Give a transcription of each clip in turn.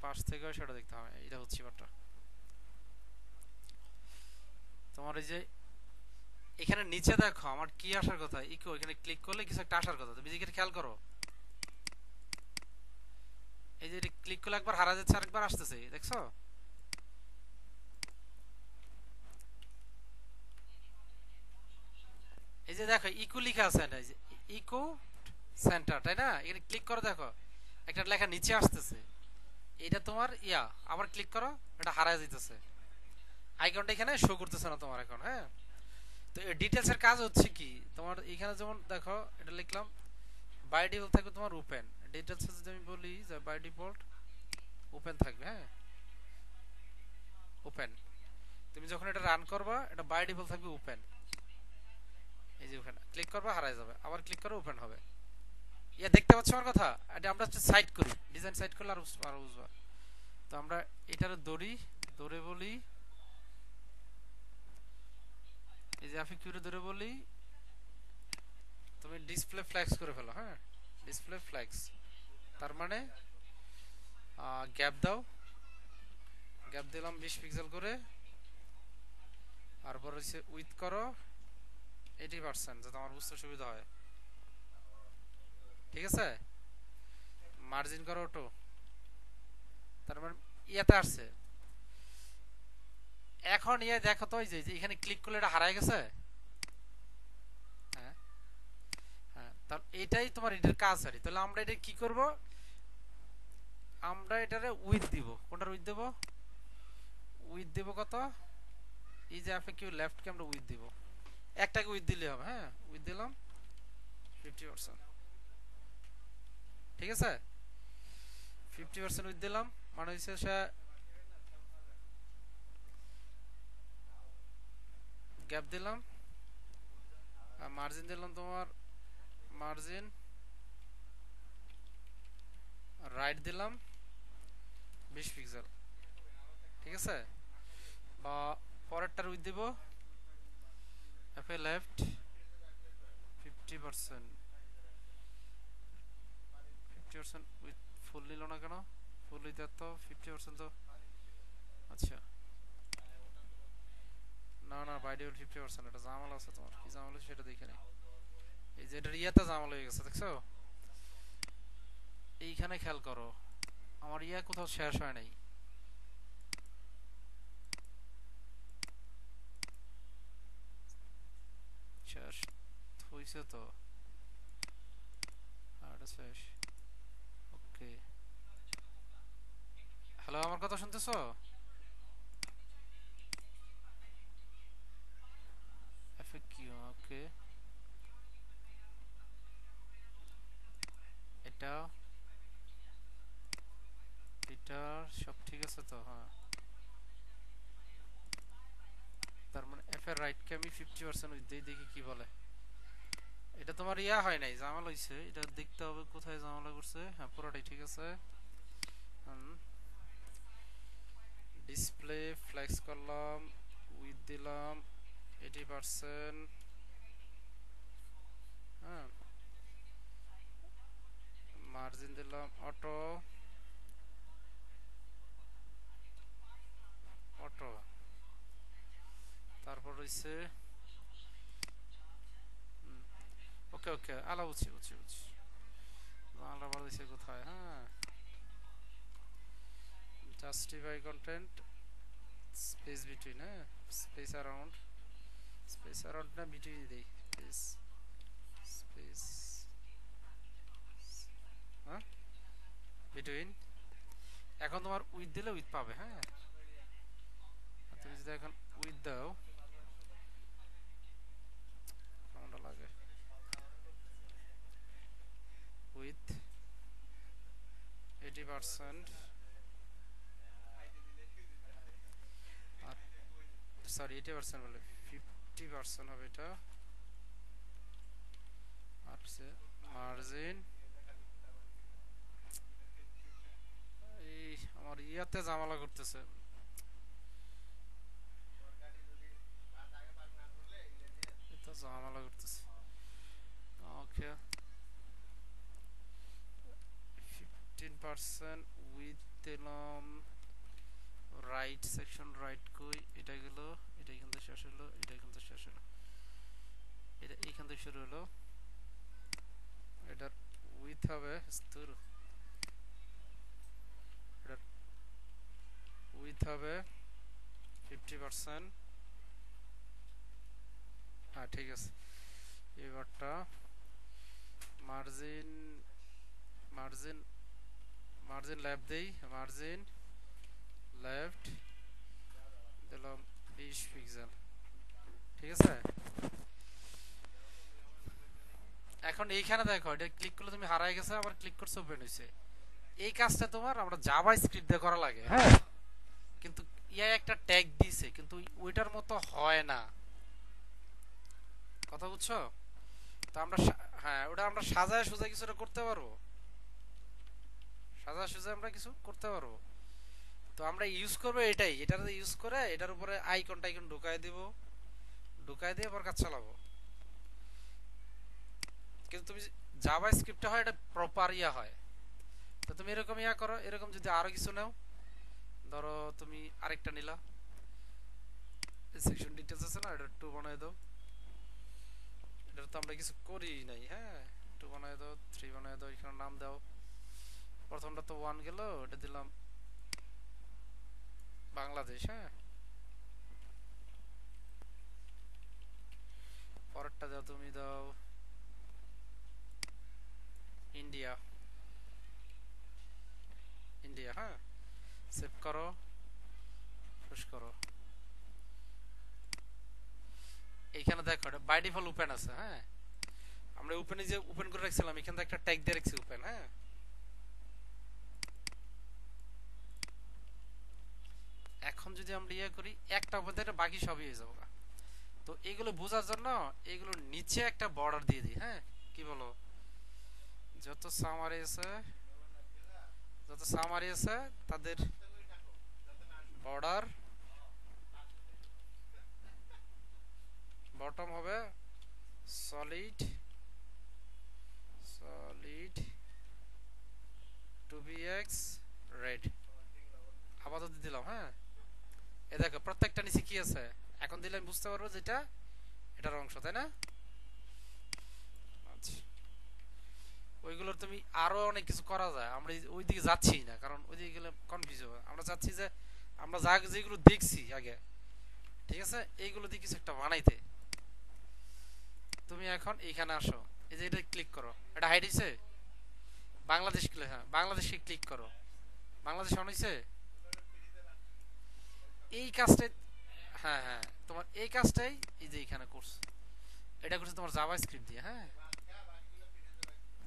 পাশ থেকে সেটা দেখতে হবে। এটা হচ্ছে ব্যাপারটা। তোমার এই যে এখানে নিচে দেখো আমার কি আসার কথা, ইকো, এখানে ক্লিক করলে কিছু একটা আসার কথা, তুমি দিকে খেয়াল করো। এই যে ক্লিক করলে একবার হারা যাচ্ছে, আরেকবার আসতেছে, দেখছো? এই যে দেখো ইকো লেখা আছে না, এই যে ইকো সেন্টার, তাই না? এখানে ক্লিক করো, দেখো একটা লেখা নিচে আসতেছে। এটা তোমার ইয়া, আবার ক্লিক করো, এটা হারায় যাইতেছে, আইকনটা এখানে শো করতেছে না তোমার এখন। হ্যাঁ, তো ডিটেলস এর কাজ হচ্ছে কি, তোমার এখানে যেমন দেখো এটা লিখলাম বাই ডিফল্ট থাকবে তোমার ওপেন। ডিটেলস যদি আমি বলি যে বাই ডিফল্ট ওপেন থাকবে, হ্যাঁ ওপেন। তুমি যখন এটা রান করবা এটা বাই ডিফল্ট থাকবে ওপেন। এই যে ওপেন ক্লিক করবা হারায় যাবে, আবার ক্লিক করো ওপেন হবে। ইয়া দেখতে পাচ্ছ আমার কথা? এটা আমরা সাইড করি, ডিজাইন সাইড করলে আরো আরো বুঝবা। তো আমরা এটার দৌড়ে বলি, এই যে আফি কিউরে দৌড়ে বলি তুমি ডিসপ্লে ফ্ল্যাক্স করে ফেলো। হ্যাঁ, ডিসপ্লে ফ্ল্যাক্স তার মানে গ্যাপ দাও, গ্যাপ দিলাম 20 পিক্সেল করে। তারপর হচ্ছে উইথ করো 80%, যাতে আমার বুঝতে সুবিধা হয়। ঠিক আছে, মার্জিন করো ওটো, তার মানে ইয়াতে আসছে। এখন ইয়ে দেখো তো, এই যে এখানে ক্লিক করলে এটা হারায় গেছে। হ্যাঁ হ্যাঁ, তাহলে এটাই তোমার এটার কাজ আর। তাহলে আমরা এটা কি করব, আমরা এটারে উইথ দিব। কোনটার উইথ দেব? উইথ দেব কত? এই যে আপনি কিউ লেফট কে আমরা উইথ দিব, একটাকে উইথ দিলে হবে। হ্যাঁ, উইথ দিলাম 50%। ঠিক আছে, 50% উইথ দিলাম, মানে হচ্ছে সে গ্যাপ দিলাম, আর মার্জিন দিলাম তোমার, মার্জিন রাইট দিলাম 20 পিক্সেল। ঠিক আছে, বা পরেরটার উইথ দিব এফ এ লেফট 50%। 50% উইথ ফুল নিল না কেন? ফুল উইথ তো 50% তো। আচ্ছা, না না, বাই ডিফল্ট 50%। এটা জামাল আছে, তোমার কি জামাল আছে সেটা দেখে নেই। এই যে এটা ইয়াতে জামাল হয়ে গেছে, দেখছো? এইখানে খেয়াল করো, আমার ইয়া কোথাও শেষ হয় নাই। শেষ হইছে তো, আর এটা শেষ। ওকে, হ্যালো, আমার কথা শুনতেছো? এফএকিউ, ওকে, এটা এটা সব ঠিক আছে তো? হ্যাঁ, তার মানে এফ এর রাইট কে আমি 50% উইথ দেই, দেখি কি বলে। এটা তোমার ইয়া হয় নাই, জামাল হইছে, এটা দেখতে হবে কোথায় জামালা করছে। হ্যাঁ, পুরোটাই ঠিক আছে। ডিসপ্লে ফ্লেক্স করলাম, উইথ দিলাম 80%। হ্যাঁ, মার্জিন দিলাম অটো, অটো। তারপর হইছে ওকে ওকে, আলা বুঝছি বুঝছি বুঝছি, আলা বার দিছে কোথায়? হ্যাঁ, জাস্টিফাই কন্টেন্ট স্পেস বিটুইন, হ্যাঁ স্পেস অ্যারাউন্ড না বিটুইন দেই, স্পেস স্পেস, হ্যাঁ বিটুইন। এখন তোমার উইথ দিলে উইথ পাবে। হ্যাঁ, তুমি যদি এখন উইথ দাও কেমনটা লাগে, উইথ 80%, আর সরি 80% বলে 50% হবে এটা। আর মার্জিন, এই আমার ইয়াতে ঝামেলা করতেছে। এটা ঝামেলা করতেছে। ওকে, 15% উইথ দিলাম রাইট সেকশন রাইট কই এটা গেল, এটা এখান থেকে শেষ হলো, এটা এখান থেকে শেষ হলো, এটা এইখান থেকে শুরু হলো। এটার উইথ হবে স্থির, এটার উইথ হবে 50%। হ্যাঁ ঠিক আছে। এবারটা মার্জিন মার্জিন মার্জিন লেফট দেই, মার্জিন লেফট দিলাম 20 পিক্সেল। ঠিক আছে, এখন এইখানে দেখো এটা ক্লিক করলে তুমি হারায় গেছে, আবার ক্লিক করছো ওপেন হইছে। এই কাজটা তোমার আমরা জাভা স্ক্রিপ্ট দিয়ে করা লাগে, হ্যাঁ, কিন্তু ইয়া একটা ট্যাগ দিছে, কিন্তু ওইটার মতো হয় না, কথা বুঝছো? তো আমরা হ্যাঁ ওটা আমরা সাজায় সুজায় কিছুটা করতে পারবো, সাজায় সুজায় আমরা কিছু করতে পারবো। তো আমরা ইউজ করবো এটাই, এটার ইউজ করে এটার উপরে আইকন টাইকন ঢুকাই দিব, ঢুকাই দিয়ে আবার কাজ চালাবো। কিন্তু তুমি জাভা স্ক্রিপ্টে হয় এটা প্রপার ইয়া হয়। তো তুমি এরকম ইয়া করো, এরকম যদি আরো কিছু নাও, ধরো তুমি আরেকটা নিলা, সেকশন ডিটেইলস আছে না, এটা 2 বানায় দাও। এটা তো আমরা কিছু করি নাই, হ্যাঁ 2 বানায় দাও, 3 বানায় দাও, এখানে নাম দাও। প্রথমটা তো 1 গেল, এটা দিলাম বাংলাদেশ, হ্যাঁ। পরেরটা দাও, তুমি দাও ইন্ডিয়া, ইন্ডিয়া, হ্যাঁ। সেভ করো, পুশ করো। এইখানে দেখো এটা বাই ডিফল্ট ওপেন আছে, হ্যাঁ। আমরা ওপেনে যে ওপেন করে রাখছিলাম, এখানে একটা ট্যাগ দিয়ে রাখছি ওপেন, হ্যাঁ। এখন যদি আমরা ইয়ে করি একটা ওপেন থেকে বাকি সবই হয়ে যাবে। তো এগুলো বোঝার জন্য এগুলো নিচে একটা বর্ডার দিয়ে দিই, হ্যাঁ, কি বলো? যত সামারি আছে, যত সামারি আছে তাদের বর্ডার বটম হবে সলিড, সলিড 2bx রেড। আপাতত দিলাম, হ্যাঁ। এ দেখো প্রত্যেকটা নিচে কি আছে, এখন দিলে আমি বুঝতে পারবো যেটা এটার অংশ, তাই না? আচ্ছা, ওইগুলোর তুমি আরো অনেক কিছু করা যায়, আমরা ওই দিকে যাচ্ছি না, কারণ ওই দিকে গেলে কনফিউজ হবে। আমরা চাচ্ছি যে আমরা যা যেগুলো দেখছি আগে, ঠিক আছে, এইগুলো দিয়ে কিছু একটা বানাইতে। তুমি এখন এইখানে আসো, এই যে এটা ক্লিক করো, এটা হাইড হইছে, বাংলাদেশ ক্লিক, হ্যাঁ বাংলাদেশে ক্লিক করো, বাংলাদেশ অন হইছে। এই কাজটাই, হ্যাঁ হ্যাঁ তোমার এই কাজটাই এই যে এখানে করছে, এটা করছে তোমার জাভা স্ক্রিপ্ট দিয়ে, হ্যাঁ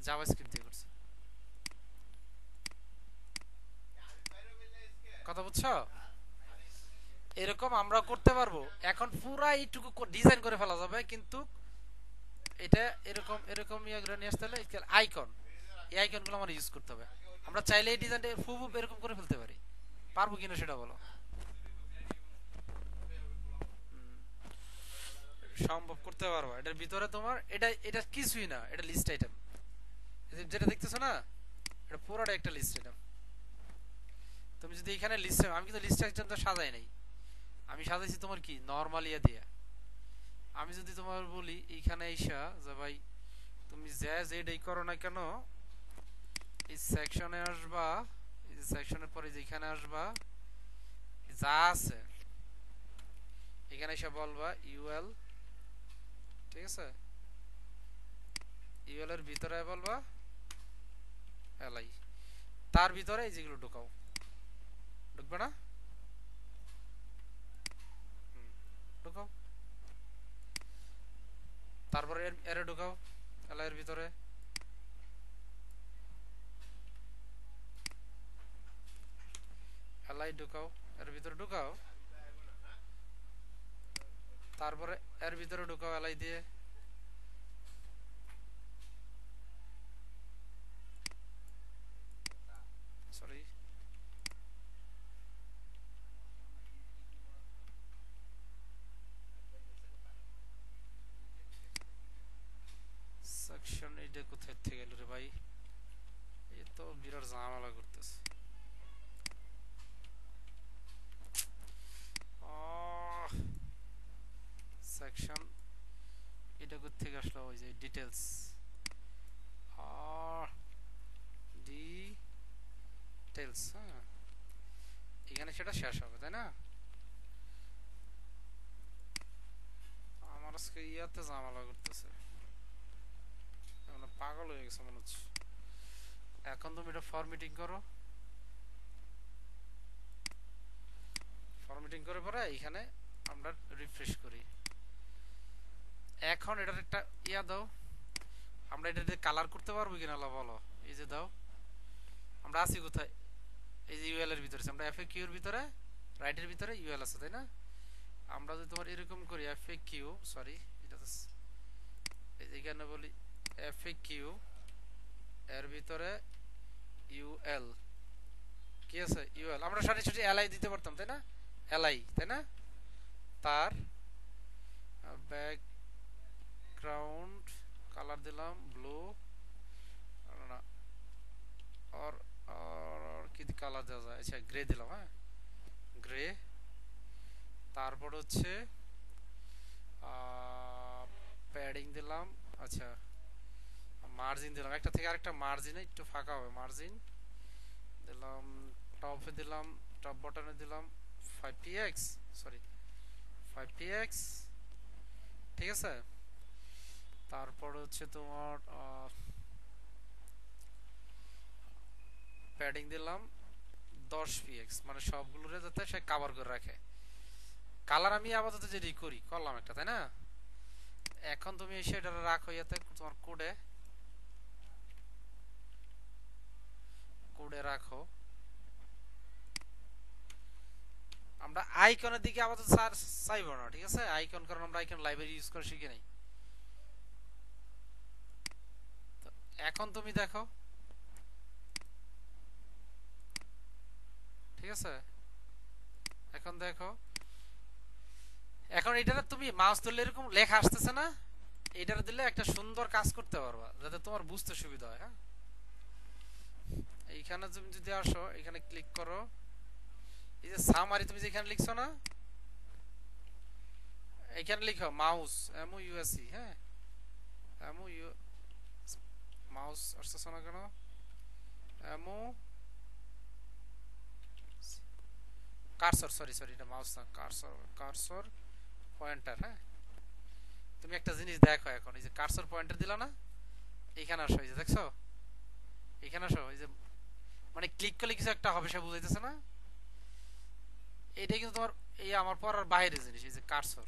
জাভা স্ক্রিপ্ট দিয়ে করছে, কথা বুঝছো? এরকম আমরা করতে পারবো। এখন পুরা এইটুকু ডিজাইন করে ফেলা যাবে, কিন্তু এটা এরকম এরকম ইয়েগুলো নিয়ে আসতে হলে আইকন, এই আইকনগুলো আমার ইউজ করতে হবে। আমরা চাইলে এই ডিজাইনটা ফুব এরকম করে ফেলতে পারি, পারবো কিনা সেটা বলো? সম্ভব করতে পারবো। এটার ভিতরে তোমার এটা এটা কিছুই না, এটা লিস্ট আইটেম, যেটা দেখতেছো না, এটা পুরোটা একটা লিস্ট আইটেম। তুমি যদি এখানে লিস্ট, আমি কিন্তু লিস্ট আইটেম তো সাজাই নাই, আমি সাজাইছি তোমার কি নরমাল ইয়া দিয়ে। আমি যদি তোমার বলি এইখানে আইসা যে ভাই তুমি যে যেটাই করো না কেন, এই সেকশনে আসবা, এই সেকশনের পরে যেখানে আসবা যা আছে এখানে এসে বলবা ইউএল, ঠিক আছে, ইউএল এর ভিতরে বলবা এলআই, তার ভিতরে এই যেগুলো ঢুকাও, ঢুকবে না? ঢুকাও, তারপরে এর ঢুকাও এলআই এর ভিতরে, এলআই ঢুকাও, এর ভিতরে ঢুকাও, তারপরে এর ভিতরে ঢুকাও এলআই দিয়ে, সরি সেকশন এইটা কোথায় থেকে গেল রে ভাই, এই তো বিরাট ঝামেলা করতেছে। সেকশন এটা কোথা থেকে আসলো ওই যে ডিটেইলস ডিটেইলস হ্যাঁ এখানে সেটা শেষ হবে তাই না আমার আজকে ইয়াতে ঝামেলা করতেছে মানে পাগল হয়ে গেছে মনে হচ্ছে এখন তুমি এটা ফরম্যাটিং করো ফরম্যাটিং করে পরে এখানে আমরা রিফ্রেশ করি এখন এটার একটা ইয়া দাও আমরা এটা দিয়ে কালার করতে পারবো কিনা বলো এই যে দাও আমরা আছি কোথায় এই যে ইউএল এর ভিতরে আমরা এফএকিউ এর ভিতরে রাইটের ভিতরে ইউএল আছে তাই না আমরা যদি তোমার এরকম করি এফএকিউ সরি এটা তো এই যে এখানে বলি এফএকিউ এর ভিতরে ইউএল কি আছে ইউএল আমরা সরাসরি এলআই দিতে পারতাম তাই না এলআই তাই না তার ব্যাকগ্রাউন্ড কালার দিলাম ব্লু না আর কি কালার দেওয়া যায় আচ্ছা গ্রে দিলাম হ্যাঁ গ্রে তারপর হচ্ছে প্যাডিং দিলাম আচ্ছা মার্জিন দিলাম একটা থেকে আরেকটা মার্জিনে একটু ফাঁকা হবে মার্জিন দিলাম টপে দিলাম টপ বটনে দিলাম 5px সরি 5px ঠিক আছে তারপর হচ্ছে তোমার প্যাডিং দিলাম 10px মানে সবগুলোরে যাতে সে কভার করে রাখে কালার আমি আপাতত যেটি করি করলাম একটা তাই না এখন তুমি এসে এটা রাখো ইয়াতে তোমার কোডে কোডে রাখো আমরা আইকনের দিকে আপাতত চাইবো না ঠিক আছে আইকন কারণ আমরা আইকন লাইব্রেরি ইউজ করে শিখি নাই এখন তুমি দেখো ঠিক আছে এখন দেখো এখন এটারে তুমি মাউস ধরলে এরকম লেখা আসতেছে না এটারে দিলে একটা সুন্দর কাজ করতে পারবা যাতে তোমার বুঝতে সুবিধা হয় হ্যাঁ এইখানে তুমি যদি আসো এখানে ক্লিক করো এই যে সামারি তুমি যেখানে লিখছো না এখানে লিখো মাউস MOUSE হ্যাঁ MOU মাউস আসছে না কেন MO কার্সর সরি এটা মাউস না কার্সর পয়েন্টার হ্যাঁ তুমি একটা জিনিস দেখো এখন এই যে কার্সর পয়েন্টার দিলা না এখানে আসো এই যে দেখছো এখানে আসো এই যে মানে ক্লিক করলে কিছু একটা হবে সে বুঝাইতেছে না এটা কিন্তু তোমার এই আমার পড়ার বাইরে জিনিস এই যে কার্সর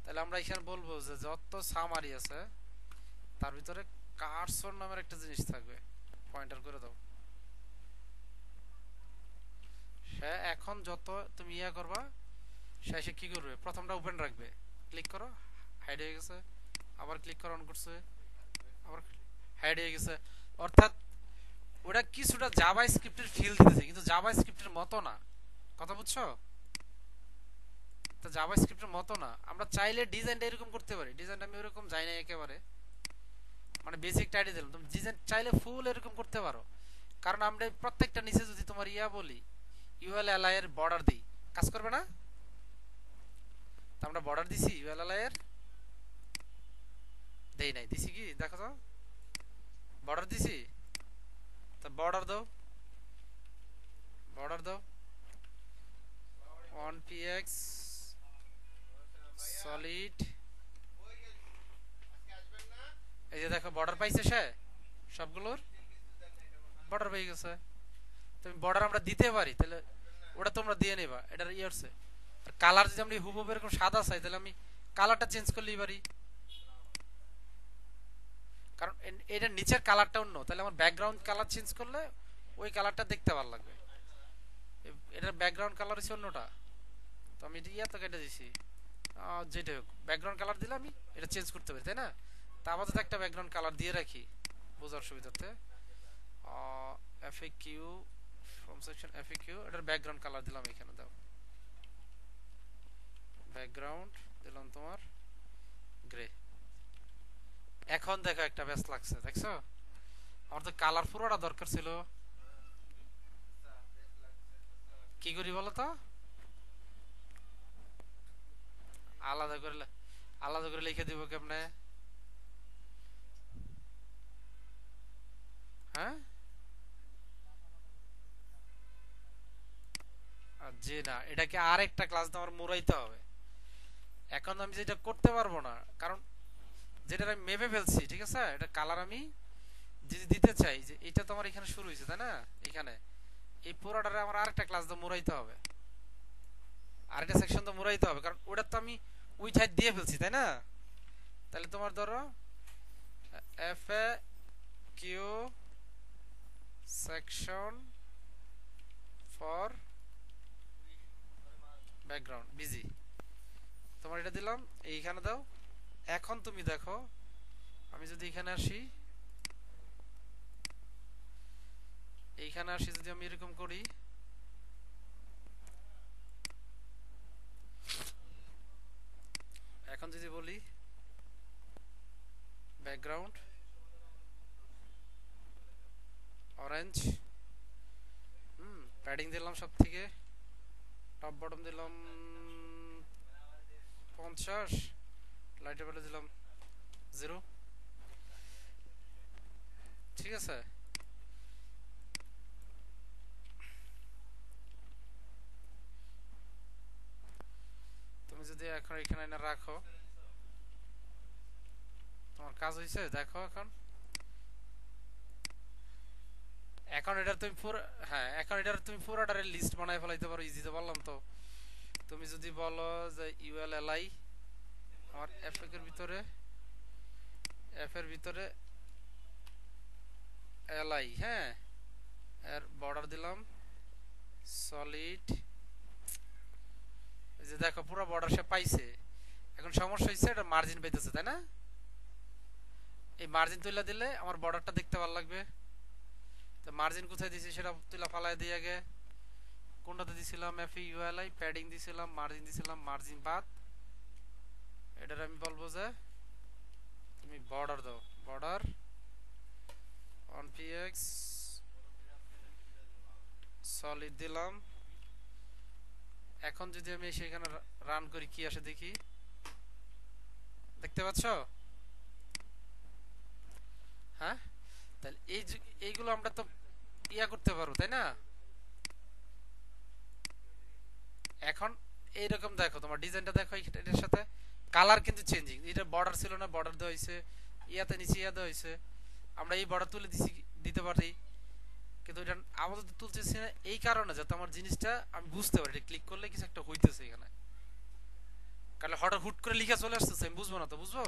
তাহলে আমরা এখানে বলবো যে যত সামারি আছে তার ভিতরে কার্সর নামের একটা জিনিস থাকবে পয়েন্টার করে দাও সে এখন যত তুমি ইয়া করবা সে কি করবে প্রথমটা ওপেন রাখবে ক্লিক করো হাইড হয়ে গেছে আবার ক্লিক করো অন করছে আবার হাইড হয়ে গেছে অর্থাৎ ওটা কিছুটা জাভা স্ক্রিপ্টের ফিল দিতেছে কিন্তু জাভা স্ক্রিপ্টের মতো না কথা বুঝছো তো জাভা স্ক্রিপ্টের মতো না আমরা চাইলে ডিজাইনটা এরকম করতে পারি ডিজাইনটা আমি ওরকম যাই না একেবারে মানে বেসিক টাইডি দিলাম তুমি ডিজাইন চাইলে ফুল এরকম করতে পারো কারণ আমরা প্রত্যেকটা নিচে যদি তোমার ইয়া বলি ইউএল এলআই এর বর্ডার দিই কাজ করবে না তো আমরা বর্ডার দিছি ইউএল এলআই এর দেই নাই দিছি কি দেখো তো বর্ডার দিছি তো বর্ডার দাও 1px সলিড এই যে দেখো বর্ডার পাইছে সে সবগুলোর বর্ডার পেয়ে গেছে তুমি বর্ডার আমরা দিতে পারি তাহলে ওটা তোমরা দিয়ে নেবা এটার ই হচ্ছে কালার যদি আমি হুবহু এরকম সাদা চাই তাহলে আমি কালারটা চেঞ্জ করলেই পারি কারণ এটার নিচের কালারটা অন্য তাহলে আমার ব্যাকগ্রাউন্ড কালার চেঞ্জ করলে ওই কালারটা দেখতে ভালো লাগবে এটার ব্যাকগ্রাউন্ড কালার হচ্ছে অন্যটা তো আমি ইয়া তো কেটে দিছি যেটা হোক ব্যাকগ্রাউন্ড কালার দিলে আমি এটা চেঞ্জ করতে পারি তাই না তা আপাতত একটা ব্যাকগ্রাউন্ড কালার দিয়ে রাখি বোঝার সুবিধার্থে FAQ ফ্রম সেকশন FAQ এটার ব্যাকগ্রাউন্ড কালার দিলাম এখানে দাও ব্যাকগ্রাউন্ড দিলাম তোমার গ্রে এখন দেখো একটা বেশ লাগছে দেখছো আমার তো কালার পুরোটা দরকার ছিল কি করি বলো তো আলাদা করে আলাদা করে লিখে দিব কেমনে? হ্যাঁ, জি না, এটাকে আরেকটা ক্লাস দিয়ে আমার মুড়াইতে হবে। এখন আমি যেটা করতে পারবো না, কারণ যেটা আমি মেপে ফেলছি, ঠিক আছে, এটা কালার আমি যদি দিতে চাই, যে এটা তো আমার এখানে শুরু হয়েছে তাই না, এখানে এই পুরোটারে আমার আরেকটা ক্লাস দিয়ে মুড়াইতে হবে, আরেকটা সেকশন তো মুড়াইতে হবে, কারণ ওটা তো আমি উইথ হাইট দিয়ে ফেলছি তাই না। তাহলে তোমার ধরো F A Q section for background BG, তোমার এটা দিলাম, এইখানে দাও। এখন তুমি দেখো, আমি যদি এখানে আসি, এইখানে আসি, যদি আমি এরকম করি, এখন যদি বলি ব্যাকগ্রাউন্ড অরেঞ্জ, প্যাডিং দিলাম সব থেকে, টপ বটম দিলাম 50, লাইটের বেলা দিলাম 0, ঠিক আছে। তুমি যদি এখন এখানে এনে রাখো, তোমার কাজ হয়েছে দেখো। এখন এখন এটা তুমি পুরো, হ্যাঁ এখন এটা তুমি পুরোটার লিস্ট বানায় ফেলাইতে পারো, ইজিতে বললাম তো। তুমি যদি বলো যে ইউএল এলআই, আমার এফ এর ভিতরে, এফ এর ভিতরে এলআই, হ্যাঁ, এর বর্ডার দিলাম সলিড, এই যে দেখো পুরো বর্ডার সে পাইছে। এখন সমস্যা হচ্ছে এটা মার্জিন পাইতেছে তাই না, এই মার্জিন তুলে দিলে আমার বর্ডারটা দেখতে ভালো লাগবে। তো মার্জিন কোথায় দিছি সেটা তুলা ফালায় দিয়ে আগে, কোনটাতে দিছিলাম, এফ ইউএলআই প্যাডিং দিছিলাম, মার্জিন দিছিলাম, মার্জিন বাদ, এটার আমি বলবো যে তুমি বর্ডার দাও, বর্ডার অন পিএক্স সলিড দিলাম। এখন যদি আমি সেখানে রান করি কি আসে দেখি, দেখতে পাচ্ছ? হ্যাঁ, তাহলে এইগুলো আমরা তো ইয়া করতে পারবো তাই না। এখন এইরকম দেখো, তোমার ডিজাইনটা দেখো, এটার সাথে কালার কিন্তু চেঞ্জিং, এটা বর্ডার ছিল না, বর্ডার দেওয়া হয়েছে, ইয়াতে নিচে ইয়া দেওয়া হয়েছে, আমরা এই বর্ডার তুলে দিতে পারি, কিন্তু এটা আপাতত তুলতেছি না এই কারণে যাতে আমার জিনিসটা আমি বুঝতে পারি, ক্লিক করলে কিছু একটা হইতেছে এখানে, কারণ হঠাৎ হুট করে লিখা চলে আসতেছে, আমি বুঝবো না তো, বুঝবো।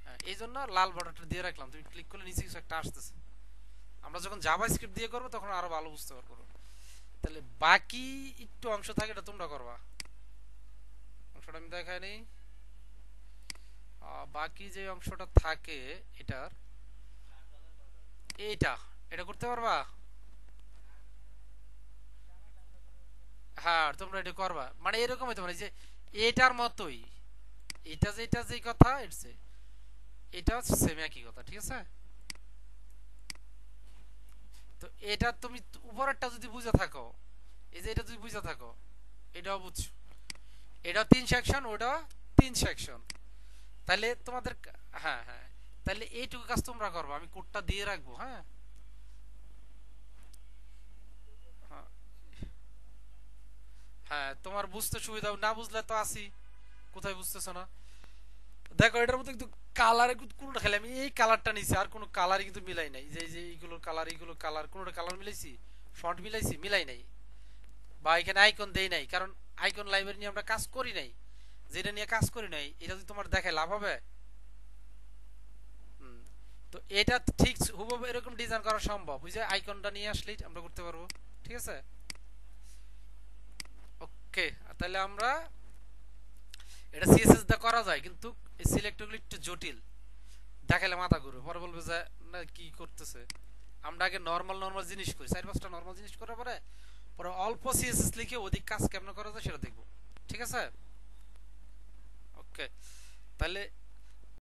হ্যাঁ, এই জন্য লাল বর্ডারটা দিয়ে রাখলাম, তুমি ক্লিক করলে নিচে কিছু একটা আসতেছে। আমরা যখন জাভা স্ক্রিপ্ট দিয়ে করবো তখন আরো ভালো বুঝতে পারবো। তাহলে বাকি একটু অংশ থাকে, এটা তোমরা করবা, অংশটা আমি দেখাই নেই। বাকি যে অংশটা থাকে এটার, এইটা, এটা করতে পারবা। হ্যাঁ, তোমরা এটা করবা, মানে এরকম হইতে পারে যে এটার মতোই, এটা যে কথা এটা সেম একই কথা, ঠিক আছে। তো এটা তুমি উপরেরটা যদি বুঝে থাকো, এই যে এটা যদি বুঝে থাকো, এটাও বুঝছো, এটা 3 সেকশন, ওটা 3 সেকশন, তাহলে তোমাদের, হ্যাঁ হ্যাঁ, তাহলে এইটুকু কাজ তোমরা করবো, আমি কোডটা দিয়ে রাখবো। হ্যাঁ, হ্যাঁ, হ্যাঁ, তোমার বুঝতে সুবিধা, না বুঝলে তো আসি, কোথায় বুঝতেছো না। দেখো এটার মধ্যে কিন্তু কালারে কোনোটা খেলে, আমি এই কালারটা নিছি, আর কোনো কালারই কিন্তু মিলাই নাই, যে যে এইগুলোর কালার, এইগুলোর কালার, কোনোটা কালার মিলাইছি, ফন্ট মিলাইছি, মিলাই নাই, বা এখানে আইকন দেই নাই, কারণ আইকন লাইব্রেরি নিয়ে আমরা কাজ করি নাই, যেটা নিয়ে কাজ করি নাই এটা যদি তোমার দেখে লাভ হবে। তো এটা ঠিক হুবহু এরকম ডিজাইন করা সম্ভব, বুঝে আইকনটা নিয়ে আসলেই আমরা করতে পারবো, ঠিক আছে। ওকে, তাহলে আমরা এটা সিএসএস দা করা যায়, কিন্তু এই সিলেক্টগুলো একটু জটিল, দেখালে মাথা ঘুরবে, পরে বলবে যে না কি করতেছে। আমরা আগে নরমাল নরমাল জিনিস করি, 4-5টা নরমাল জিনিস করার পরে পরে অল্প সিএসএস লিখে ওদিক কাজ কেমন করা যায় সেটা দেখবো, ঠিক আছে। ওকে, তাহলে